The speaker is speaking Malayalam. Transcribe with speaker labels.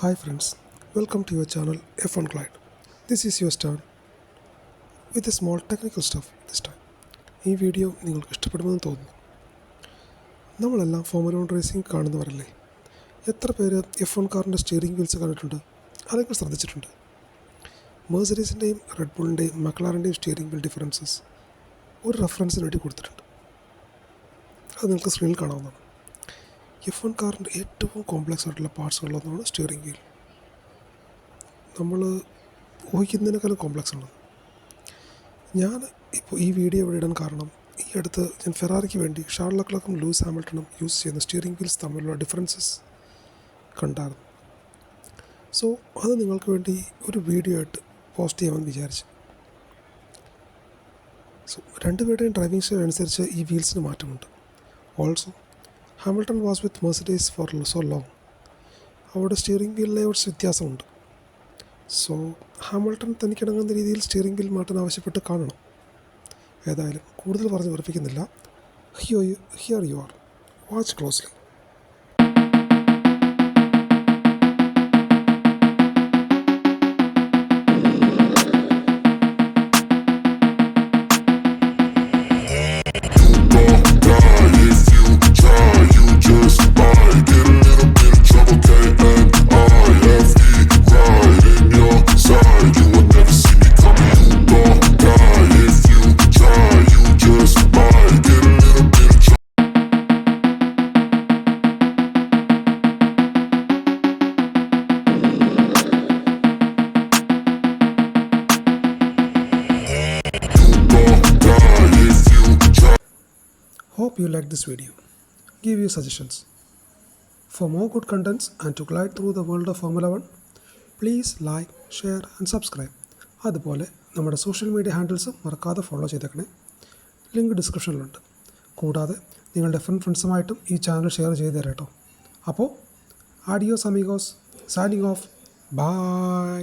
Speaker 1: Hi friends, welcome to your channel F1 Glide. This is your star with a small technical stuff this time. ഈ വീഡിയോ നിങ്ങൾക്ക് ഇഷ്ടപ്പെടുമെന്ന് തോന്നുന്നു. നമ്മളെല്ലാം ഫോർമുല 1 റേസിംഗ് കാണുന്നവരല്ലേ? എത്ര പേര് F1 കാറിൻ്റെ സ്റ്റിയറിംഗ് വീൽസ് കണ്ടിട്ടുണ്ട്? അല്ലെങ്കിൽ ശ്രദ്ധിച്ചിട്ടുണ്ട്? മെഴ്സഡീസിൻ്റെയും റെഡ് ബുള്ളിൻ്റെയും മക്ലാറിൻ്റെയും സ്റ്റിയറിംഗ് വീൽ ഡിഫറൻസസ് ഒരു റെഫറൻസിന് വേണ്ടി കൊടുത്തിട്ടുണ്ട്. അത് നിങ്ങൾക്ക് സ്ക്രീനിൽ കാണാവുന്നതാണ്. F1 കാറിൻ്റെ ഏറ്റവും കോംപ്ലക്സ് ആയിട്ടുള്ള പാർട്സുകളൊന്നാണ് സ്റ്റിയറിംഗ് വീൽ. നമ്മൾ ഊഹിക്കുന്നതിനേക്കാളും കോംപ്ലക്സ് ഉള്ളത്. ഞാൻ ഇപ്പോൾ ഈ വീഡിയോ ഇവിടെ ഇടാൻ കാരണം ഈ അടുത്ത് ഞാൻ ഫെറാറിക്ക് വേണ്ടി ഷാർൽ ലെക്ലറും ലൂയിസ് ഹാമിൽട്ടണും യൂസ് ചെയ്യുന്ന സ്റ്റിയറിംഗ് വീൽസ് തമ്മിലുള്ള ഡിഫറൻസസ് കണ്ടായിരുന്നു. സോ അത് നിങ്ങൾക്ക് വേണ്ടി ഒരു വീഡിയോ ആയിട്ട് പോസ്റ്റ് ചെയ്യാമെന്ന് വിചാരിച്ചു. സോ രണ്ടുപേരുടെയും ഡ്രൈവിംഗ് സ്റ്റൈൽ അനുസരിച്ച് ഈ വീൽസിന് മാറ്റമുണ്ട്. Also Hamilton was with Mercedes for so long. അവിടെ സ്റ്റിയറിംഗ് വീൽ ലേഔട്ട്സ് വ്യത്യാസമുണ്ട്. സോ ഹാമിൽട്ടൺ തനിക്കിണങ്ങുന്ന രീതിയിൽ സ്റ്റിയറിംഗ് വീൽ മാറ്റാൻ ആവശ്യപ്പെട്ട് കാണണം. ഏതായാലും കൂടുതൽ പറഞ്ഞ് ഉറപ്പിക്കുന്നില്ല. Here you are, watch closely. Hope you like this video. Give your suggestions. For more good contents and to glide through the world of Formula 1, please like, share and subscribe. അതുപോലെ നമ്മുടെ സോഷ്യൽ മീഡിയ ഹാൻഡിൽസും മറക്കാതെ ഫോളോ ചെയ്തേക്കണേ. ലിങ്ക് ഡിസ്ക്രിപ്ഷനിലുണ്ട്. കൂടാതെ നിങ്ങളുടെ ഫ്രണ്ട്സുമായിട്ടും ഈ ചാനൽ ഷെയർ ചെയ്ത് തരാം കേട്ടോ. അപ്പോൾ ആഡിയോസ് അമീഗോസ്, സൈനിങ് ഓഫ്. ബൈ.